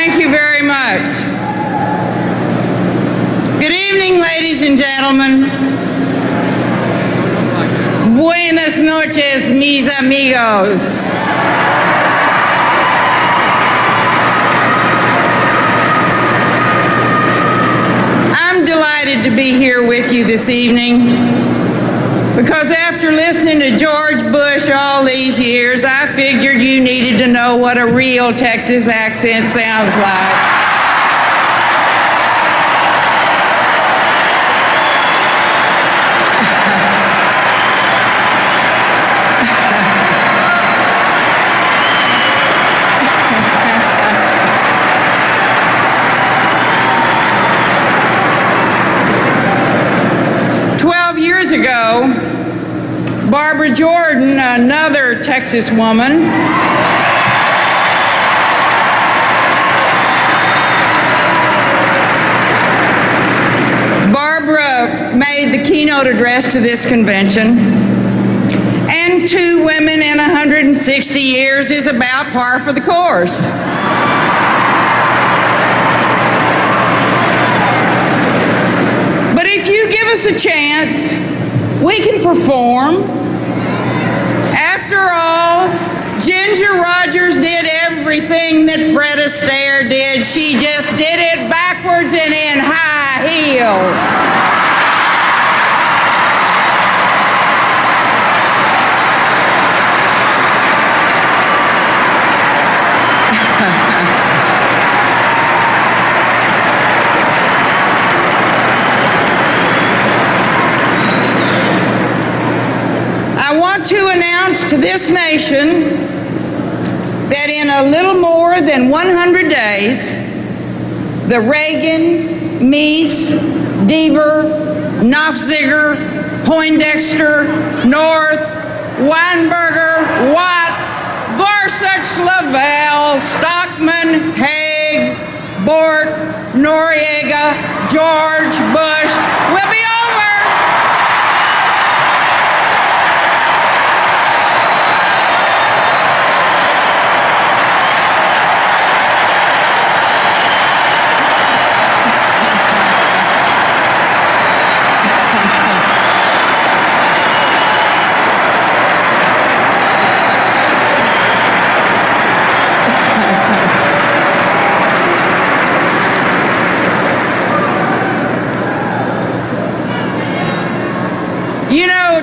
Thank you very much. Good evening, ladies and gentlemen. Buenas noches, mis amigos. I'm delighted to be here with you this evening because after listening to George Bush all these years, I figured you needed to know what a real Texas accent sounds like. Ago, Barbara Jordan, another Texas woman, Barbara made the keynote address to this convention, and 2 women in 160 years is about par for the course. But if you give us a chance, we can perform. After all, Ginger Rogers did everything that Fred Astaire did. She just did it backwards and in high heels. I want to announce to this nation that in a little more than 100 days, the Reagan, Meese, Deaver, Knopfziger, Poindexter, North, Weinberger, Watt, Gorsuch, Lavelle, Stockman, Haig, Bork, Noriega, George Bush will be over.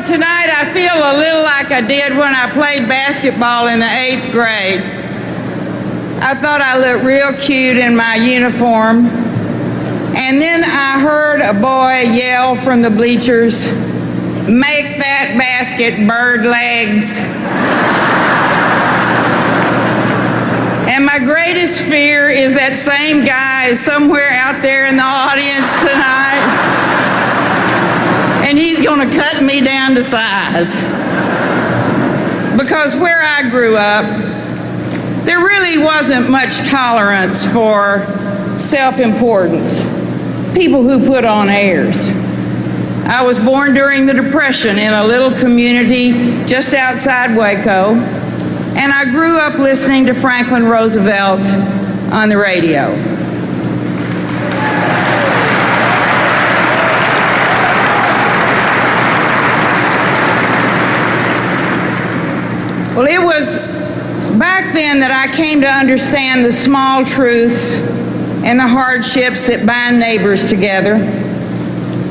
Tonight I feel a little like I did when I played basketball in the 8th grade. I thought I looked real cute in my uniform, and then I heard a boy yell from the bleachers, "Make that basket, bird legs." And my greatest fear is that same guy is somewhere out there in the audience tonight. And he's going to cut me down to size. Because where I grew up, there really wasn't much tolerance for self-importance, people who put on airs. I was born during the Depression in a little community just outside Waco, and I grew up listening to Franklin Roosevelt on the radio. Well, it was back then that I came to understand the small truths and the hardships that bind neighbors together.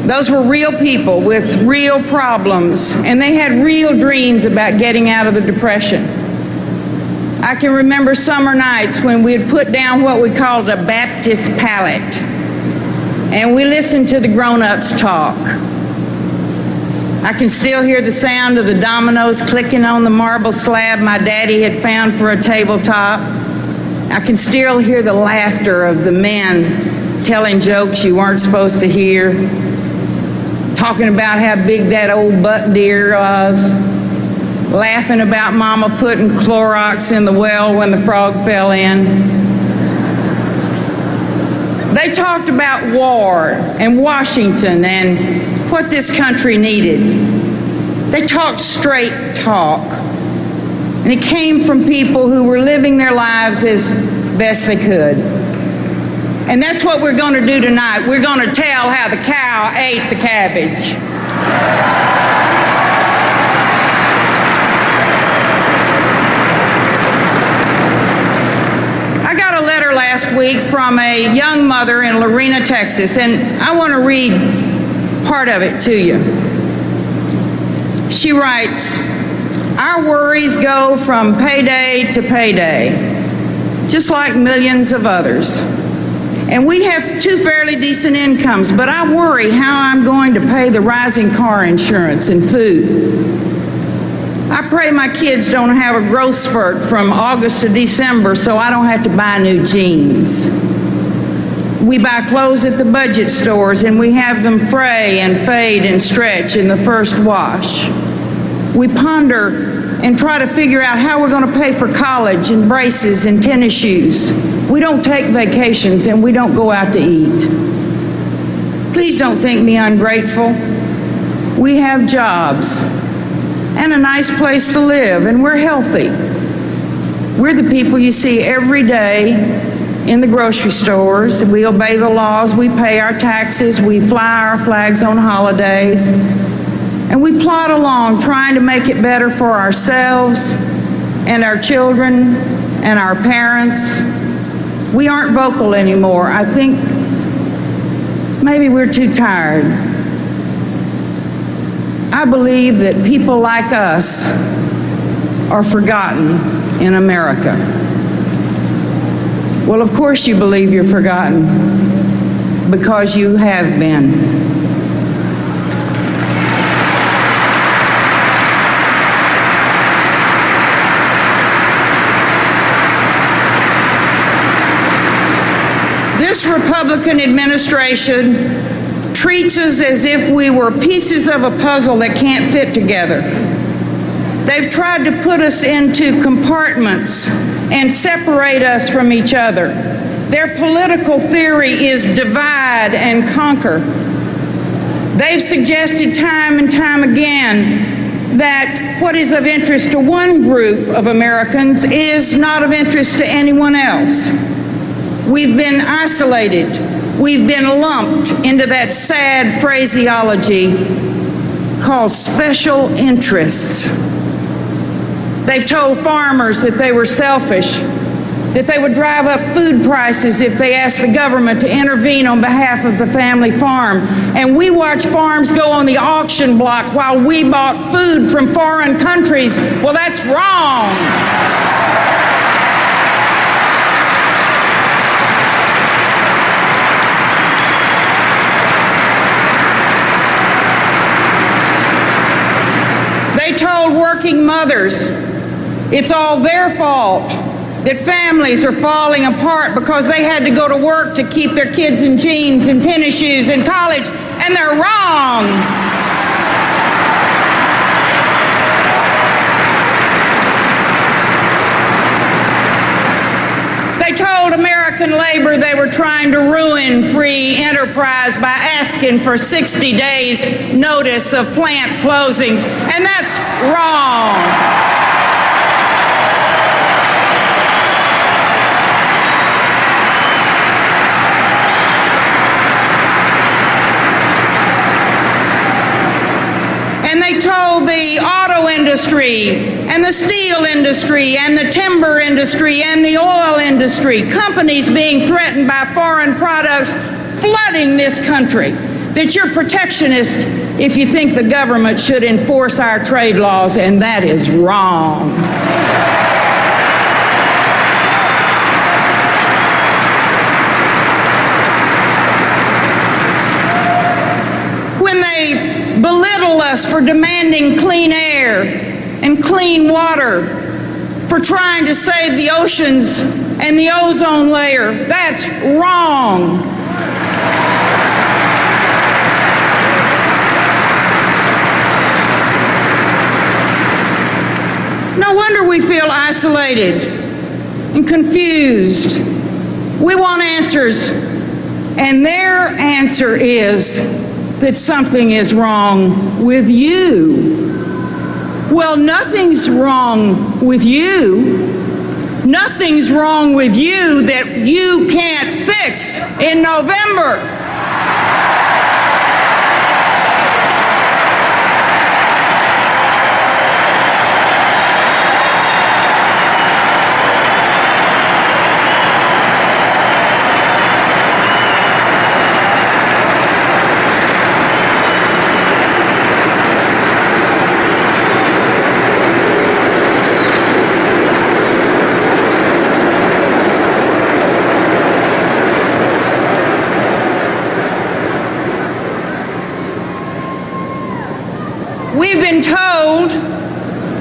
Those were real people with real problems, and they had real dreams about getting out of the Depression. I can remember summer nights when we'd put down what we called a Baptist pallet, and we listened to the grown-ups talk. I can still hear the sound of the dominoes clicking on the marble slab my daddy had found for a tabletop. I can still hear the laughter of the men telling jokes you weren't supposed to hear, talking about how big that old buck deer was, laughing about Mama putting Clorox in the well when the frog fell in. They talked about war and Washington and what this country needed. They talked straight talk. And it came from people who were living their lives as best they could. And that's what we're going to do tonight. We're going to tell how the cow ate the cabbage. I got a letter last week from a young mother in Lorena, Texas, and I want to read part of it to you. She writes, "Our worries go from payday to payday, just like millions of others. And we have two fairly decent incomes, but I worry how I'm going to pay the rising car insurance and food. I pray my kids don't have a growth spurt from August to December so I don't have to buy new jeans. We buy clothes at the budget stores and we have them fray and fade and stretch in the first wash. We ponder and try to figure out how we're going to pay for college and braces and tennis shoes. We don't take vacations and we don't go out to eat. Please don't think me ungrateful. We have jobs and a nice place to live, and we're healthy. We're the people you see every day in the grocery stores. We obey the laws, we pay our taxes, we fly our flags on holidays, and we plod along trying to make it better for ourselves and our children and our parents. We aren't vocal anymore. I think maybe we're too tired. I believe that people like us are forgotten in America." Well, of course you believe you're forgotten, because you have been. This Republican administration treats us as if we were pieces of a puzzle that can't fit together. They've tried to put us into compartments and separate us from each other. Their political theory is divide and conquer. They've suggested time and time again that what is of interest to one group of Americans is not of interest to anyone else. We've been isolated. We've been lumped into that sad phraseology called special interests. They've told farmers that they were selfish, that they would drive up food prices if they asked the government to intervene on behalf of the family farm. And we watched farms go on the auction block while we bought food from foreign countries. Well, that's wrong. They told working mothers it's all their fault that families are falling apart because they had to go to work to keep their kids in jeans and tennis shoes in college, and they're wrong. They told American labor they were trying to ruin free enterprise by asking for 60 days notice of plant closings, and that's wrong. And they told the auto industry and the steel industry and the timber industry and the oil industry, companies being threatened by foreign products flooding this country, that you're protectionist if you think the government should enforce our trade laws, and that is wrong. When they belittle us for demanding clean air and clean water, for trying to save the oceans and the ozone layer, that's wrong. No wonder we feel isolated and confused. We want answers, and their answer is that something is wrong with you. Well, nothing's wrong with you. Nothing's wrong with you that you can't fix. 6 in November.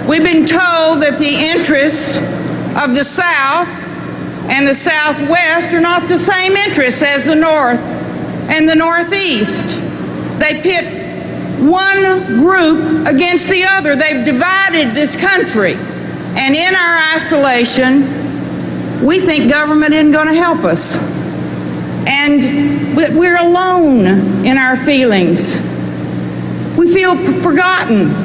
We've been told that the interests of the South and the Southwest are not the same interests as the North and the Northeast. They pit one group against the other. They've divided this country. And in our isolation, we think government isn't going to help us. And we're alone in our feelings. We feel forgotten.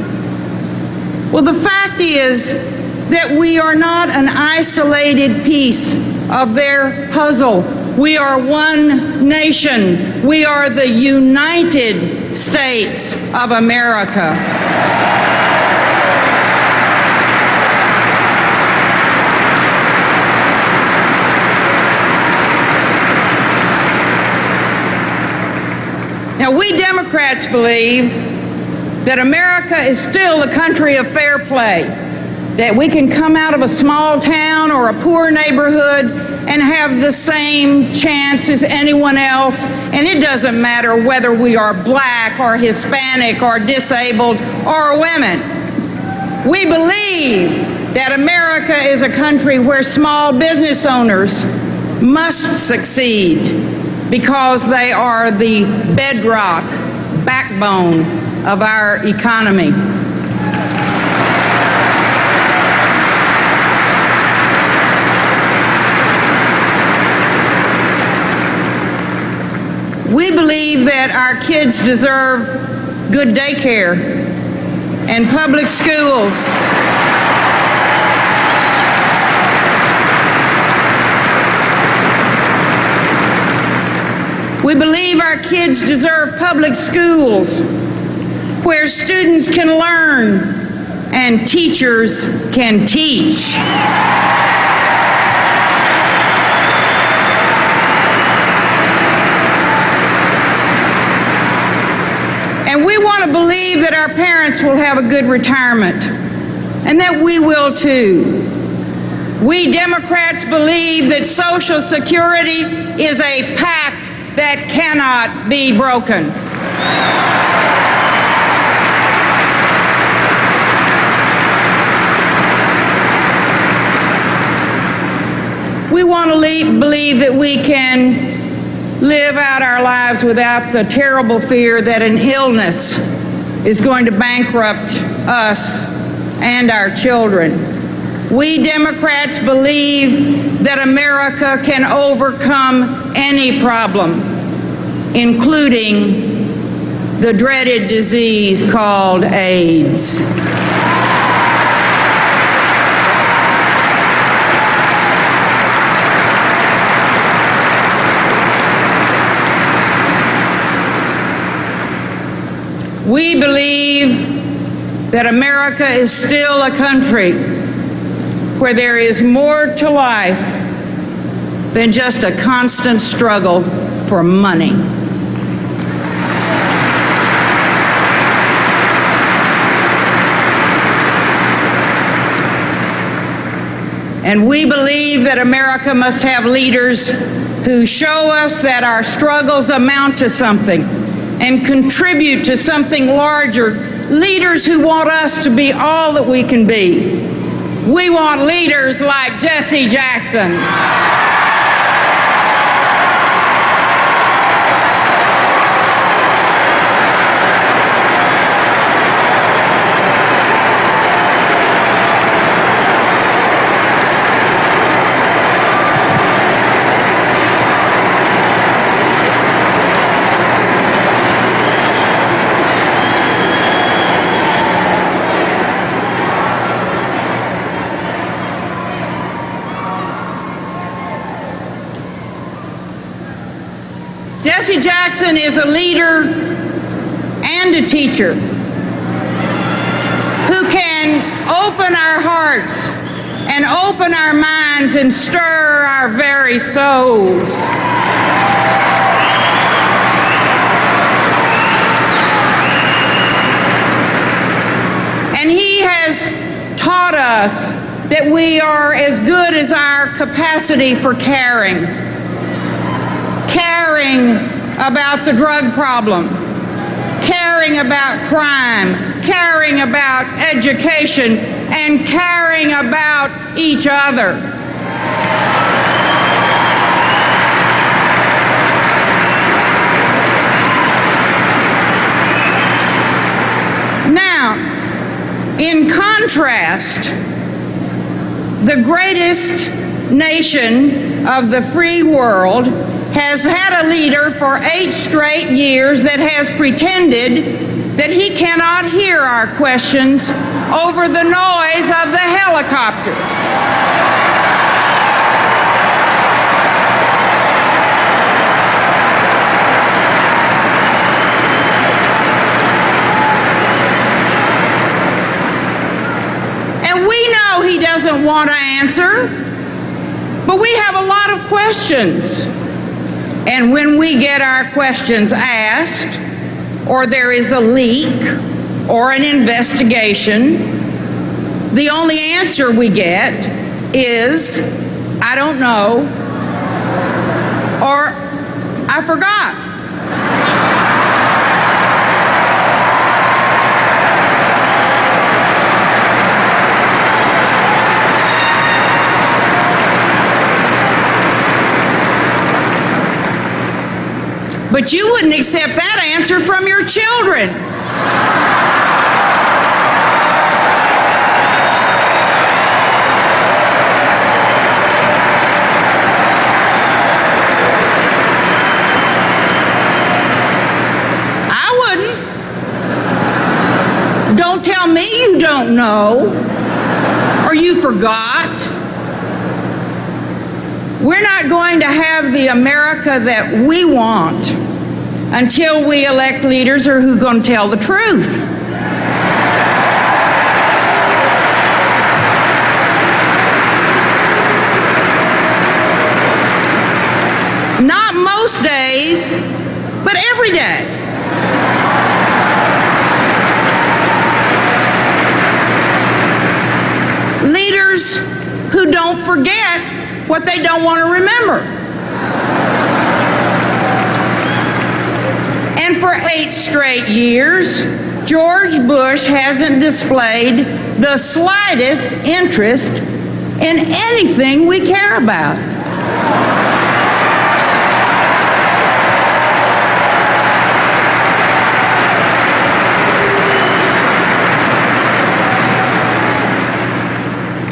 Well, the fact is that we are not an isolated piece of their puzzle. We are one nation. We are the United States of America. Now, we Democrats believe that America is still a country of fair play, that we can come out of a small town or a poor neighborhood and have the same chance as anyone else, and it doesn't matter whether we are black or Hispanic or disabled or women. We believe that America is a country where small business owners must succeed because they are the bedrock, backbone of our economy. We believe that our kids deserve good daycare and public schools. We believe our kids deserve public schools where students can learn and teachers can teach. And we want to believe that our parents will have a good retirement, and that we will too. We Democrats believe that Social Security is a pact that cannot be broken. We want to believe that we can live out our lives without the terrible fear that an illness is going to bankrupt us and our children. We Democrats believe that America can overcome any problem, including the dreaded disease called AIDS. We believe that America is still a country where there is more to life than just a constant struggle for money. And we believe that America must have leaders who show us that our struggles amount to something and contribute to something larger. Leaders who want us to be all that we can be. We want leaders like Jesse Jackson. Jesse Jackson is a leader and a teacher who can open our hearts and open our minds and stir our very souls. And he has taught us that we are as good as our capacity for caring. Caring about the drug problem, caring about crime, caring about education, and caring about each other. Now, in contrast, the greatest nation of the free world has had a leader for 8 straight years that has pretended that he cannot hear our questions over the noise of the helicopters. And we know he doesn't want to answer, but we have a lot of questions. And when we get our questions asked, or there is a leak, or an investigation, the only answer we get is, I don't know, or I forgot. But you wouldn't accept that answer from your children. I wouldn't. Don't tell me you don't know or you forgot. We're not going to have the America that we want until we elect leaders who are going to tell the truth. Not most days, but every day. Leaders who don't forget what they don't want to remember. And for 8 straight years, George Bush hasn't displayed the slightest interest in anything we care about.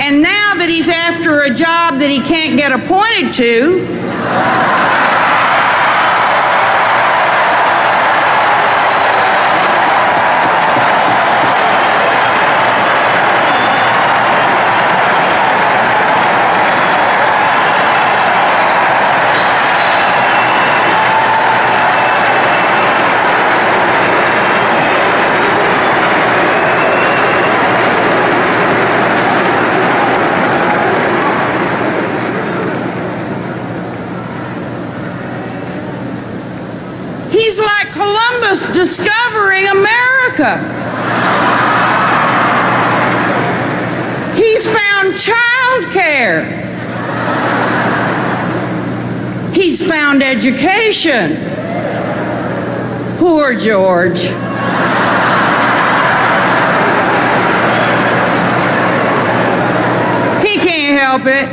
And now that he's after a job that he can't get appointed to, he's like Columbus discovering America. He's found childcare. He's found education. Poor George. He can't help it.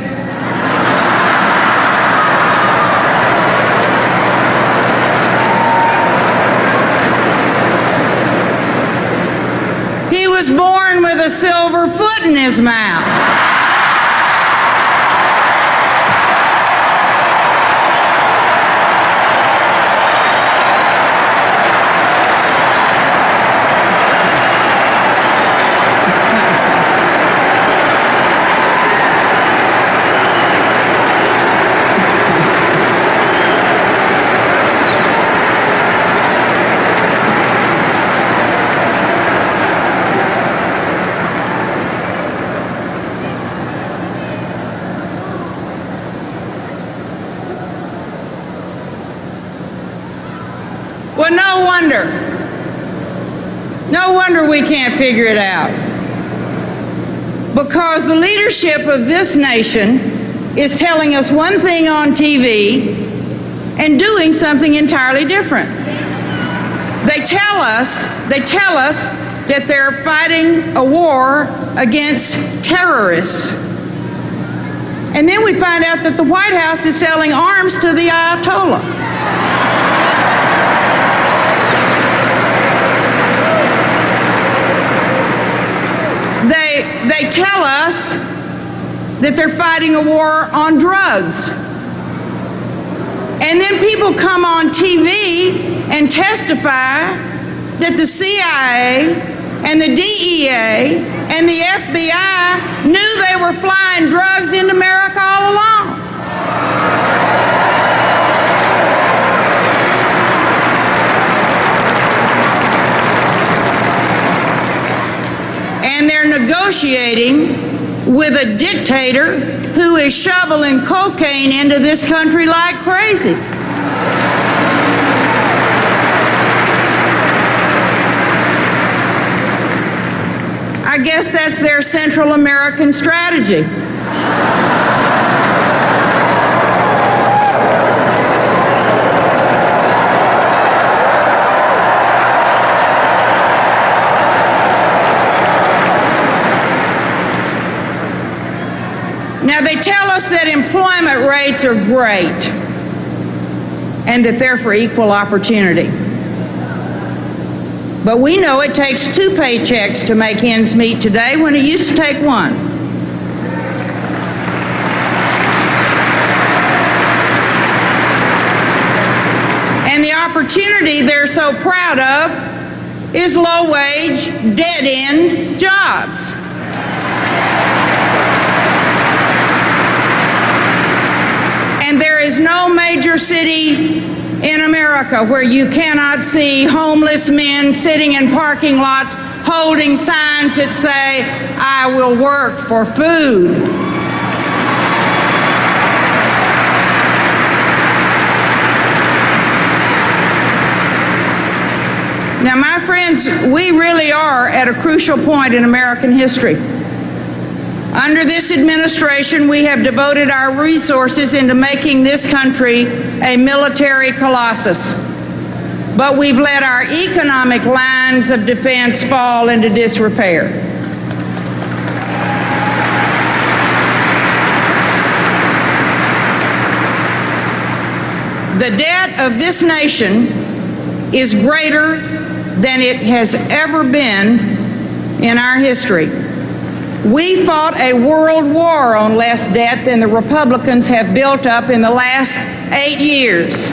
He was born with a silver foot in his mouth. Well, no wonder. No wonder we can't figure it out. Because the leadership of this nation is telling us one thing on TV and doing something entirely different. They tell us that they're fighting a war against terrorists. And then we find out that the White House is selling arms to the Ayatollah. They tell us that they're fighting a war on drugs. And then people come on TV and testify that the CIA and the DEA and the FBI knew they were flying drugs into America all along. And they're negotiating with a dictator who is shoveling cocaine into this country like crazy. I guess that's their Central American strategy. Now, they tell us that employment rates are great and that they're for equal opportunity. But we know it takes 2 paychecks to make ends meet today when it used to take 1. And the opportunity they're so proud of is low-wage, dead-end jobs. And there is no major city in America where you cannot see homeless men sitting in parking lots holding signs that say, "I will work for food." Now, my friends, we really are at a crucial point in American history. Under this administration, we have devoted our resources into making this country a military colossus. But we've let our economic lines of defense fall into disrepair. The debt of this nation is greater than it has ever been in our history. We fought a world war on less debt than the Republicans have built up in the last 8 years.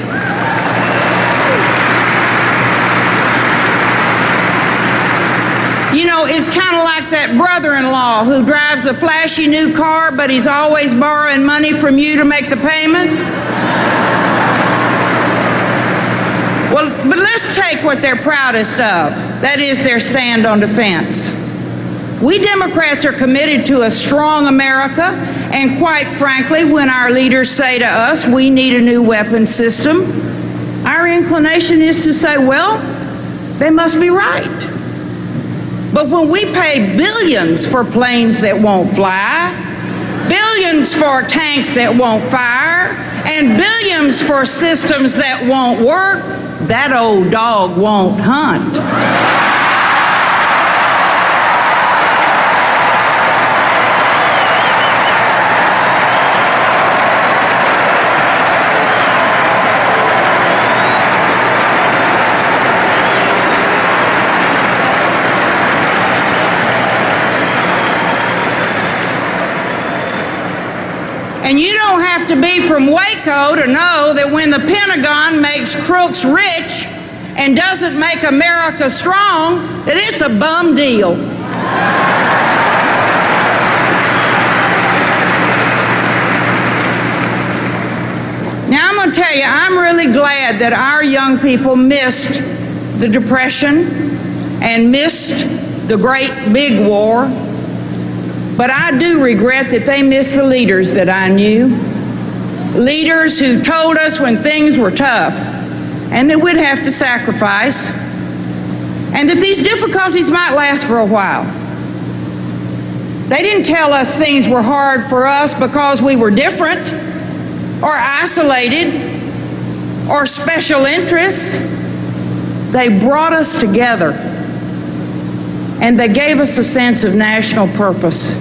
You know, it's kind of like that brother-in-law who drives a flashy new car, but he's always borrowing money from you to make the payments. Well, but let's take what they're proudest of. That is their stand on defense. We Democrats are committed to a strong America, and quite frankly, when our leaders say to us, we need a new weapons system, our inclination is to say, well, they must be right. But when we pay billions for planes that won't fly, billions for tanks that won't fire, and billions for systems that won't work, that old dog won't hunt. And you don't have to be from Waco to know that when the Pentagon makes crooks rich and doesn't make America strong, that it's a bum deal. Now, I'm going to tell you, I'm really glad that our young people missed the Depression and missed the great big war. But I do regret that they missed the leaders that I knew. Leaders who told us when things were tough, and that we'd have to sacrifice, and that these difficulties might last for a while. They didn't tell us things were hard for us because we were different or isolated or special interests. They brought us together, and they gave us a sense of national purpose.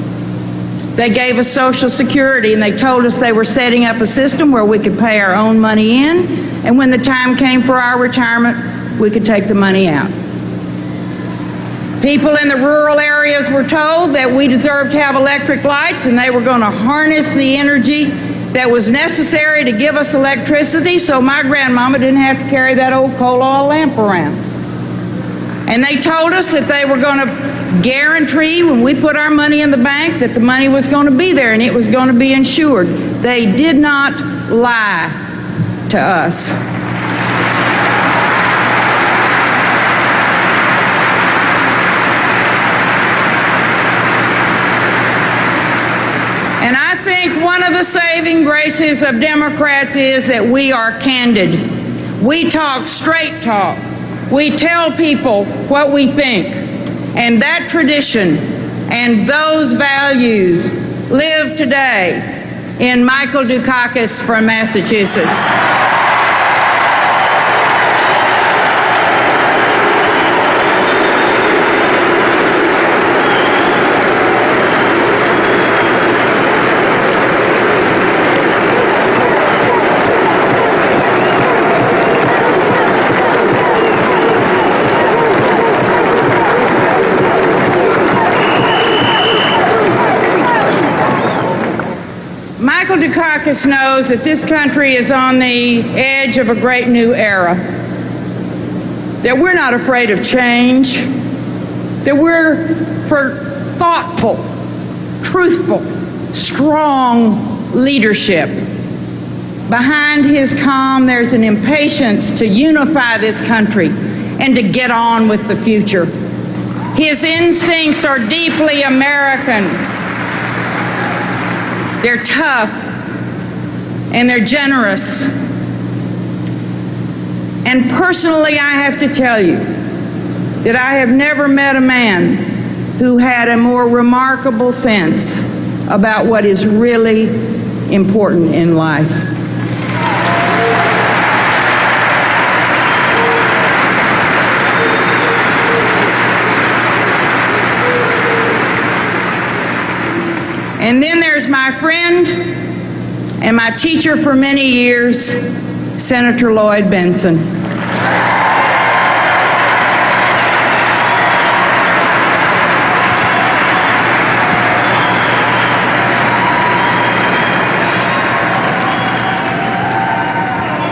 They gave us Social Security, and they told us they were setting up a system where we could pay our own money in, and when the time came for our retirement, we could take the money out. People in the rural areas were told that we deserved to have electric lights, and they were going to harness the energy that was necessary to give us electricity so my grandmama didn't have to carry that old coal oil lamp around. And they told us that they were going to guarantee when we put our money in the bank that the money was going to be there and it was going to be insured. They did not lie to us. And I think one of the saving graces of Democrats is that we are candid. We talk straight talk. We tell people what we think. And that tradition and those values live today in Michael Dukakis from Massachusetts. Michael Dukakis knows that this country is on the edge of a great new era, that we're not afraid of change, that we're for thoughtful, truthful, strong leadership. Behind his calm, there's an impatience to unify this country and to get on with the future. His instincts are deeply American. They're tough, and they're generous. And personally, I have to tell you that I have never met a man who had a more remarkable sense about what is really important in life. And then there's my friend and my teacher for many years, Senator Lloyd Bentsen.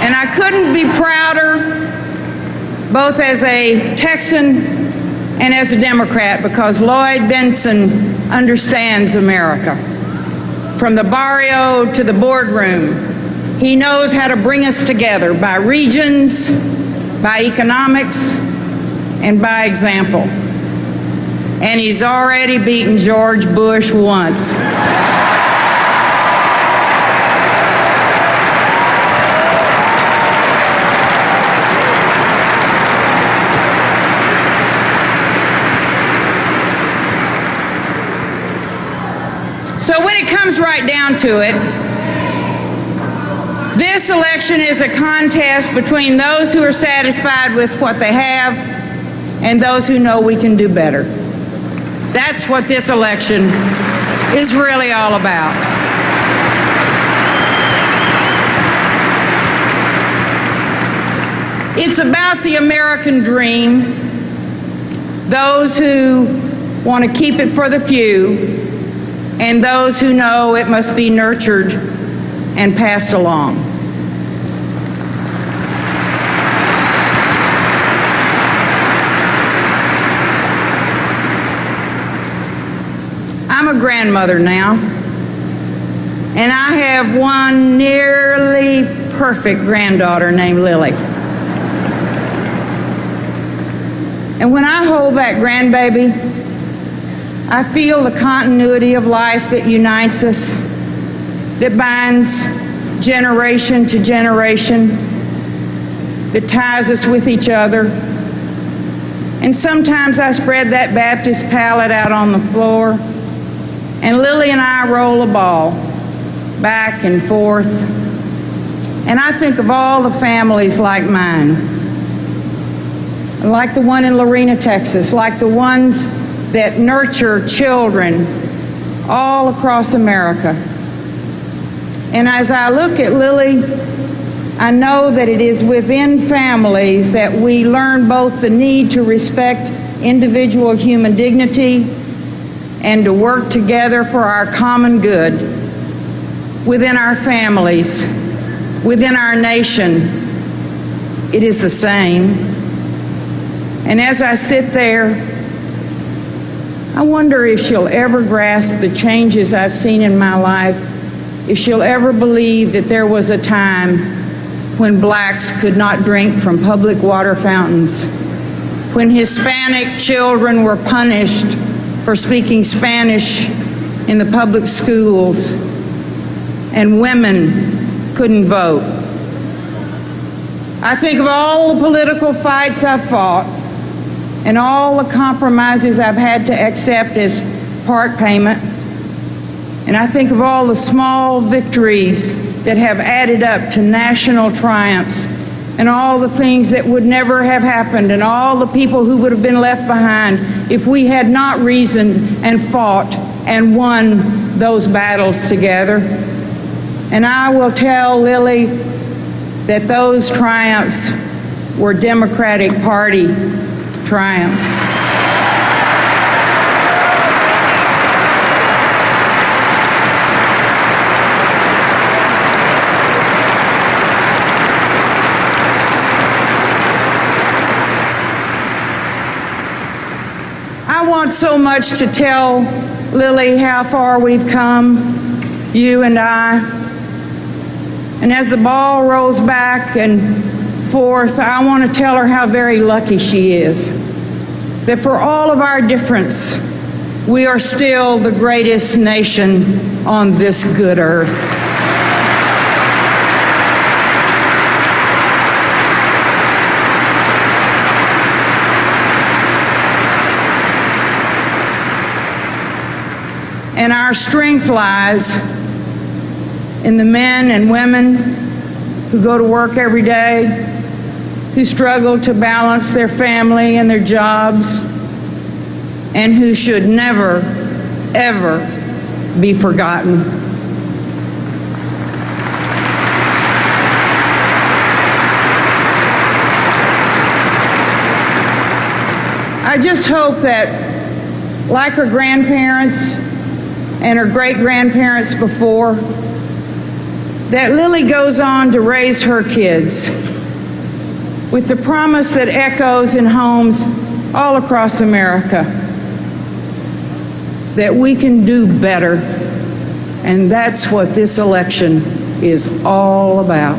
And I couldn't be prouder, both as a Texan and as a Democrat, because Lloyd Bentsen understands America. From the barrio to the boardroom, he knows how to bring us together by regions, by economics, and by example. And he's already beaten George Bush once. So when it comes right down to it, this election is a contest between those who are satisfied with what they have and those who know we can do better. That's what this election is really all about. It's about the American dream, those who want to keep it for the few, and those who know it must be nurtured and passed along. I'm a grandmother now, and I have one nearly perfect granddaughter named Lily. And when I hold that grandbaby, I feel the continuity of life that unites us, that binds generation to generation. that ties us with each other. And sometimes I spread that Baptist pallet out on the floor, and Lily and I roll a ball back and forth. And I think of all the families like mine, like the one in Lorena, Texas, like the ones that nurture children all across America. And as I look at Lily, I know that it is within families that we learn both the need to respect individual human dignity and to work together for our common good. Within our families, within our nation, it is the same. And as I sit there, I wonder if she'll ever grasp the changes I've seen in my life, if she'll ever believe that there was a time when blacks could not drink from public water fountains, when Hispanic children were punished for speaking Spanish in the public schools, and women couldn't vote. I think of all the political fights I've fought and all the compromises I've had to accept as part payment. And I think of all the small victories that have added up to national triumphs, and all the things that would never have happened, and all the people who would have been left behind if we had not reasoned and fought and won those battles together. And I will tell Lily that those triumphs were Democratic Party triumphs. I want so much to tell Lily how far we've come, you and I. And as the ball rolls back and forth, I want to tell her how very lucky she is. That for all of our difference, we are still the greatest nation on this good earth. And our strength lies in the men and women who go to work every day, who struggle to balance their family and their jobs, and who should never, ever be forgotten. I just hope that, like her grandparents and her great-grandparents before, that Lily goes on to raise her kids with the promise that echoes in homes all across America, that we can do better, and that's what this election is all about.